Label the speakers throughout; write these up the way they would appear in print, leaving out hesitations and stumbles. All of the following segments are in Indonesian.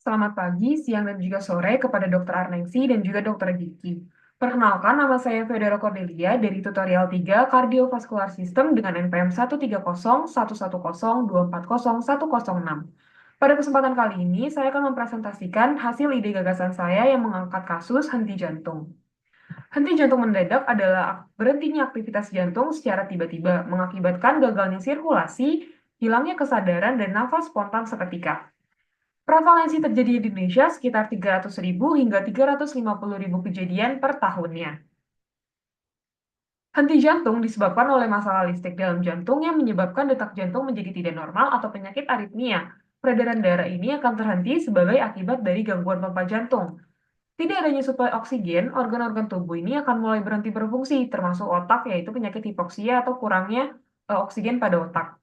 Speaker 1: Selamat pagi, siang, dan juga sore kepada Dr. Arnengsi dan juga Dr. Gigi. Perkenalkan, nama saya Federa Cornelia dari Tutorial 3 Cardiovascular System dengan NPM 130110240140106. Pada kesempatan kali ini, saya akan mempresentasikan hasil ide gagasan saya yang mengangkat kasus henti jantung. Henti jantung mendadak adalah berhentinya aktivitas jantung secara tiba-tiba, mengakibatkan gagalnya sirkulasi, hilangnya kesadaran, dan nafas spontan seketika. Prevalensi terjadi di Indonesia sekitar 300.000 hingga 350.000 kejadian per tahunnya. Henti jantung disebabkan oleh masalah listrik dalam jantung yang menyebabkan detak jantung menjadi tidak normal atau penyakit aritmia. Peredaran darah ini akan terhenti sebagai akibat dari gangguan pompa jantung. Tidak adanya suplai oksigen, organ-organ tubuh ini akan mulai berhenti berfungsi, termasuk otak, yaitu penyakit hipoksia atau kurangnya oksigen pada otak.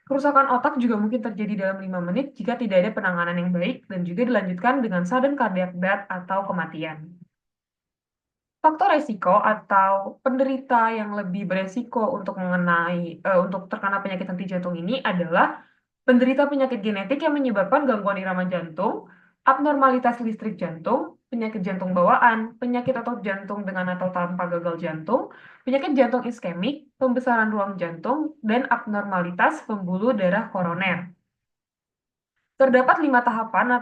Speaker 1: Kerusakan otak juga mungkin terjadi dalam 5 menit jika tidak ada penanganan yang baik dan juga dilanjutkan dengan sudden cardiac death atau kematian. Faktor resiko atau penderita yang lebih beresiko untuk terkena penyakit henti jantung ini adalah penderita penyakit genetik yang menyebabkan gangguan irama jantung, abnormalitas listrik jantung, penyakit jantung bawaan, penyakit otot jantung dengan atau tanpa gagal jantung, penyakit jantung iskemik, pembesaran ruang jantung, dan abnormalitas pembuluh darah koroner. Terdapat 3 tahapan,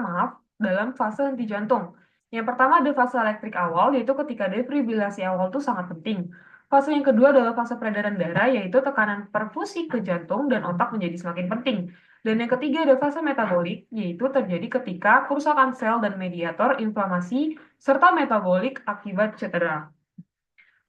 Speaker 1: maaf, dalam fase henti jantung. Yang pertama ada fase elektrik awal, yaitu ketika defibrilasi awal itu sangat penting. Fase yang kedua adalah fase peredaran darah, yaitu tekanan perfusi ke jantung dan otak menjadi semakin penting. Dan yang ketiga ada fase metabolik, yaitu terjadi ketika kerusakan sel dan mediator inflamasi serta metabolik akibat cedera.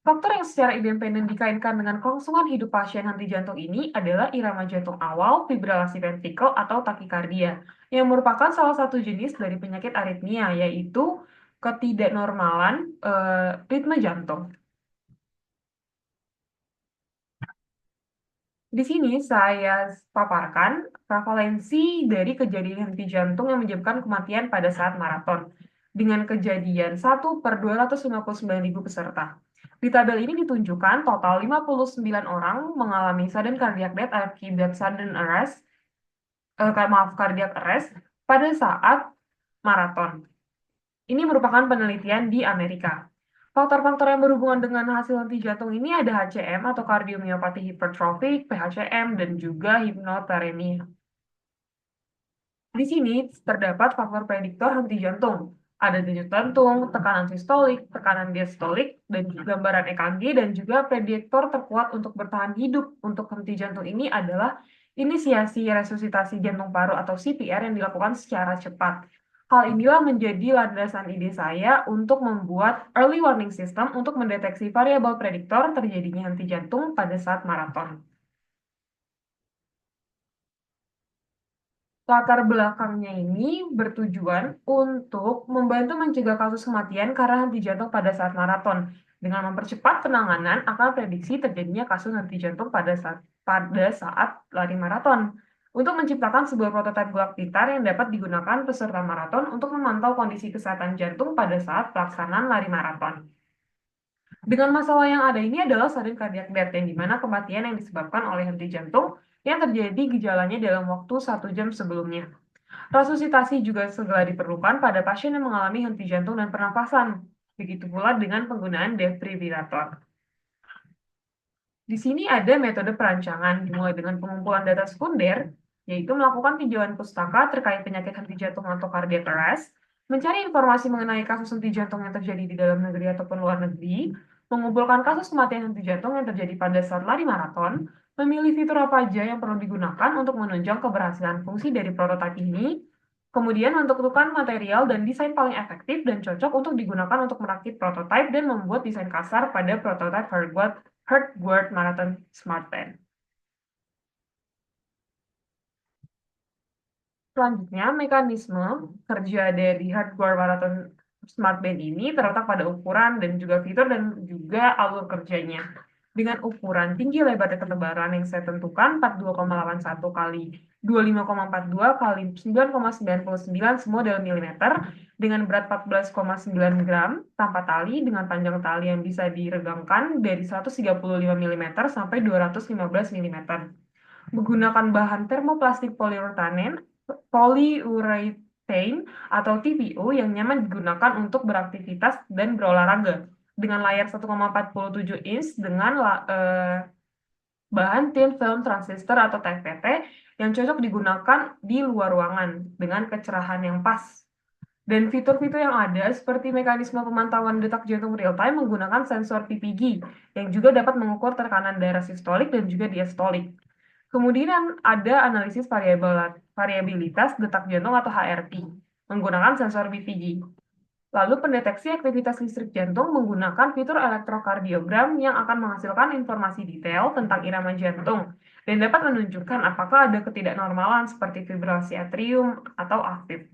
Speaker 1: Faktor yang secara independen dikaitkan dengan kelangsungan hidup pasien henti jantung ini adalah irama jantung awal, fibrilasi ventrikel, atau takikardia, yang merupakan salah satu jenis dari penyakit aritmia, yaitu ketidaknormalan ritme jantung. Di sini saya paparkan prevalensi dari kejadian henti jantung yang menyebabkan kematian pada saat maraton, dengan kejadian 1/259.000 peserta. Di tabel ini ditunjukkan total 59 orang mengalami sudden cardiac death akibat cardiac arrest pada saat maraton. Ini merupakan penelitian di Amerika. Faktor-faktor yang berhubungan dengan hasil henti jantung ini ada HCM atau kardiomyopati hipertrofik, PHCM, dan juga hipnoteremia. Di sini terdapat faktor prediktor henti jantung. Ada denyut jantung, tekanan sistolik, tekanan diastolik, dan juga gambaran EKG, dan juga prediktor terkuat untuk bertahan hidup untuk henti jantung ini adalah inisiasi resusitasi jantung paru atau CPR yang dilakukan secara cepat. Hal inilah menjadi landasan ide saya untuk membuat early warning system untuk mendeteksi variabel prediktor terjadinya henti jantung pada saat maraton. Latar belakangnya ini bertujuan untuk membantu mencegah kasus kematian karena henti jantung pada saat maraton, dengan mempercepat penanganan akan prediksi terjadinya kasus henti jantung pada saat lari maraton, untuk menciptakan sebuah prototipe gelap pitar yang dapat digunakan peserta maraton untuk memantau kondisi kesehatan jantung pada saat pelaksanaan lari maraton. Dengan masalah yang ada ini adalah sudden cardiac death, yang dimana kematian yang disebabkan oleh henti jantung yang terjadi gejalanya dalam waktu 1 jam sebelumnya. Resusitasi juga segera diperlukan pada pasien yang mengalami henti jantung dan pernafasan. Begitu pula dengan penggunaan defibrillator. Di sini ada metode perancangan, dimulai dengan pengumpulan data sekunder, yaitu melakukan tinjauan pustaka terkait penyakit henti jantung atau cardiac arrest, mencari informasi mengenai kasus henti jantung yang terjadi di dalam negeri ataupun luar negeri, mengumpulkan kasus kematian henti jantung yang terjadi pada saat lari maraton, memilih fitur apa aja yang perlu digunakan untuk menunjang keberhasilan fungsi dari prototipe ini, kemudian menentukan material dan desain paling efektif dan cocok untuk digunakan untuk merakit prototipe dan membuat desain kasar pada prototipe Heartgard Marathon Smart Band. Selanjutnya, mekanisme kerja dari Heartgard Marathon Smart Band ini terletak pada ukuran dan juga fitur dan juga alur kerjanya. Dengan ukuran tinggi lebar dan ketebalan yang saya tentukan 42,81 kali 25,42 kali 9,99 semua dalam milimeter, dengan berat 14,9 gram tanpa tali, dengan panjang tali yang bisa diregangkan dari 135 mm sampai 215 mm. Menggunakan bahan termoplastik poliuretanen polyurethane atau TPU yang nyaman digunakan untuk beraktivitas dan berolahraga dengan layar 1,47 inch dengan bahan thin film transistor atau TFT yang cocok digunakan di luar ruangan dengan kecerahan yang pas. Dan fitur-fitur yang ada seperti mekanisme pemantauan detak jantung real time menggunakan sensor PPG yang juga dapat mengukur tekanan darah sistolik dan juga diastolik. Kemudian ada analisis variabilitas detak jantung atau HRT menggunakan sensor BPG. Lalu pendeteksi aktivitas listrik jantung menggunakan fitur elektrokardiogram yang akan menghasilkan informasi detail tentang irama jantung dan dapat menunjukkan apakah ada ketidaknormalan seperti fibrilasi atrium atau aktif.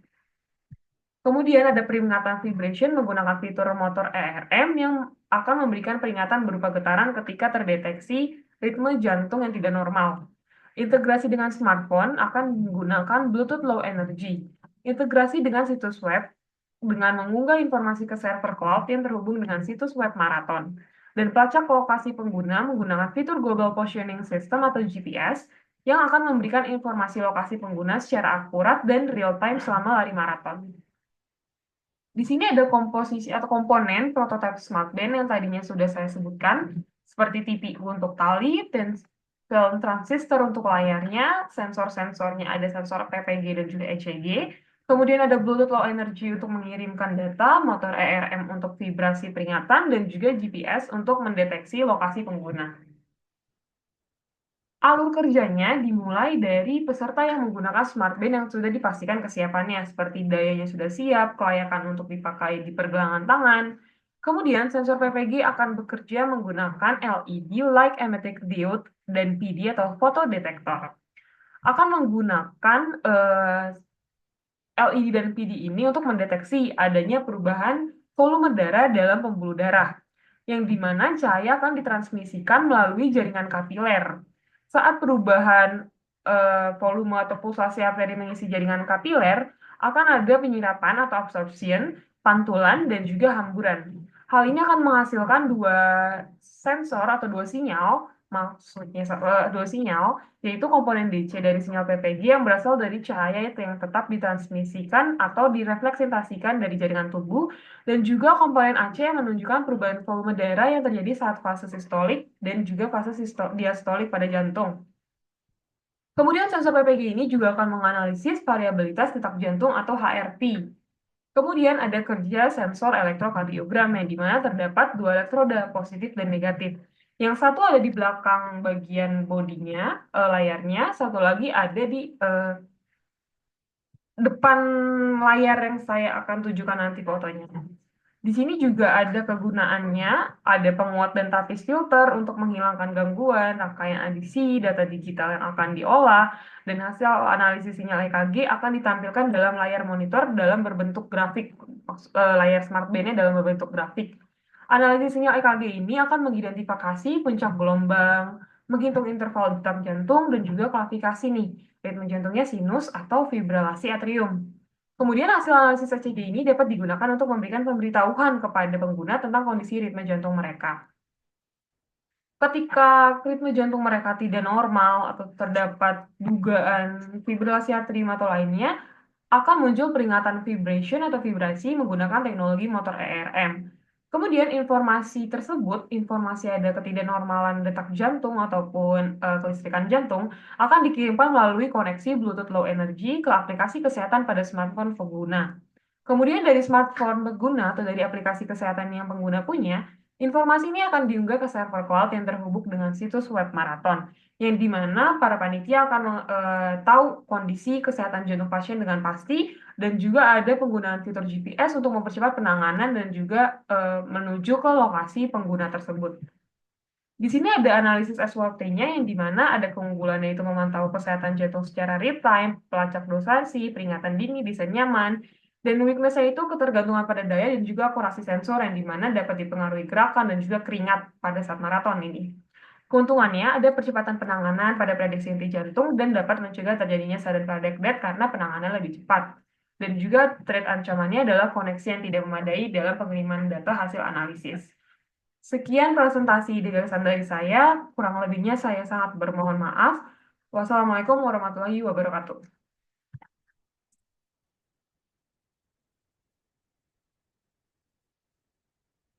Speaker 1: Kemudian ada peringatan vibration menggunakan fitur motor ERM yang akan memberikan peringatan berupa getaran ketika terdeteksi ritme jantung yang tidak normal. Integrasi dengan smartphone akan menggunakan Bluetooth Low Energy. Integrasi dengan situs web dengan mengunggah informasi ke server cloud yang terhubung dengan situs web Marathon. Dan pelacak lokasi pengguna menggunakan fitur Global Positioning System atau GPS yang akan memberikan informasi lokasi pengguna secara akurat dan real-time selama lari maraton. Di sini ada komposisi atau komponen prototipe SmartBand yang tadinya sudah saya sebutkan, seperti TPU untuk tali, dan film transistor untuk layarnya, sensor-sensornya ada sensor PPG dan juga ECG, kemudian ada Bluetooth Low Energy untuk mengirimkan data, motor ERM untuk vibrasi peringatan, dan juga GPS untuk mendeteksi lokasi pengguna. Alur kerjanya dimulai dari peserta yang menggunakan smartband yang sudah dipastikan kesiapannya, seperti dayanya sudah siap, kelayakan untuk dipakai di pergelangan tangan. Kemudian sensor PPG akan bekerja menggunakan LED, Light Emitting Diode, dan PD atau fotodetektor. Akan menggunakan LED dan PD ini untuk mendeteksi adanya perubahan volume darah dalam pembuluh darah, yang dimana cahaya akan ditransmisikan melalui jaringan kapiler. Saat perubahan volume atau pulsasi arteri mengisi jaringan kapiler, akan ada penyerapan atau absorption, pantulan, dan juga hamburan. Hal ini akan menghasilkan dua sensor atau dua sinyal, maksudnya dua sinyal, yaitu komponen DC dari sinyal PPG yang berasal dari cahaya yang tetap ditransmisikan atau direfleksitasikan dari jaringan tubuh, dan juga komponen AC yang menunjukkan perubahan volume darah yang terjadi saat fase sistolik dan juga fase diastolik pada jantung. Kemudian sensor PPG ini juga akan menganalisis variabilitas detak jantung atau HRT. Kemudian ada kerja sensor elektrokardiogram yang di mana terdapat dua elektroda positif dan negatif. Yang satu ada di belakang bagian bodinya, layarnya, satu lagi ada di depan layar yang saya akan tunjukkan nanti fotonya. Di sini juga ada kegunaannya, ada penguat dan tapis filter untuk menghilangkan gangguan, rangkaian adisi, data digital yang akan diolah, dan hasil analisis sinyal EKG akan ditampilkan dalam layar monitor dalam berbentuk grafik, layar smartband-nya dalam berbentuk grafik. Analisis sinyal EKG ini akan mengidentifikasi puncak gelombang, menghitung interval detak jantung, dan juga klasifikasi nih, ritme jantungnya sinus atau fibrilasi atrium. Kemudian hasil analisis ECG ini dapat digunakan untuk memberikan pemberitahuan kepada pengguna tentang kondisi ritme jantung mereka. Ketika ritme jantung mereka tidak normal atau terdapat dugaan fibrilasi atrium atau lainnya, akan muncul peringatan vibration atau vibrasi menggunakan teknologi motor ERM. Kemudian informasi tersebut, informasi ada ketidaknormalan detak jantung ataupun kelistrikan jantung, akan dikirimkan melalui koneksi Bluetooth Low Energy ke aplikasi kesehatan pada smartphone pengguna. Kemudian dari smartphone pengguna atau dari aplikasi kesehatan yang pengguna punya, informasi ini akan diunggah ke server cloud yang terhubung dengan situs web Marathon, yang di mana para panitia akan tahu kondisi kesehatan jantung pasien dengan pasti, dan juga ada penggunaan fitur GPS untuk mempercepat penanganan dan juga menuju ke lokasi pengguna tersebut. Di sini ada analisis SWOT-nya yang di mana ada keunggulannya itu memantau kesehatan jantung secara real time, pelacak dosasi, peringatan dini, desain nyaman, dan weakness-nya itu ketergantungan pada daya dan juga akurasi sensor yang di mana dapat dipengaruhi gerakan dan juga keringat pada saat maraton ini. Keuntungannya ada percepatan penanganan pada prediksi inti jantung dan dapat mencegah terjadinya sudden cardiac death karena penanganan lebih cepat. Dan juga threat ancamannya adalah koneksi yang tidak memadai dalam pengiriman data hasil analisis. Sekian presentasi di gagasan dari saya, kurang lebihnya saya sangat bermohon maaf. Wassalamualaikum warahmatullahi wabarakatuh.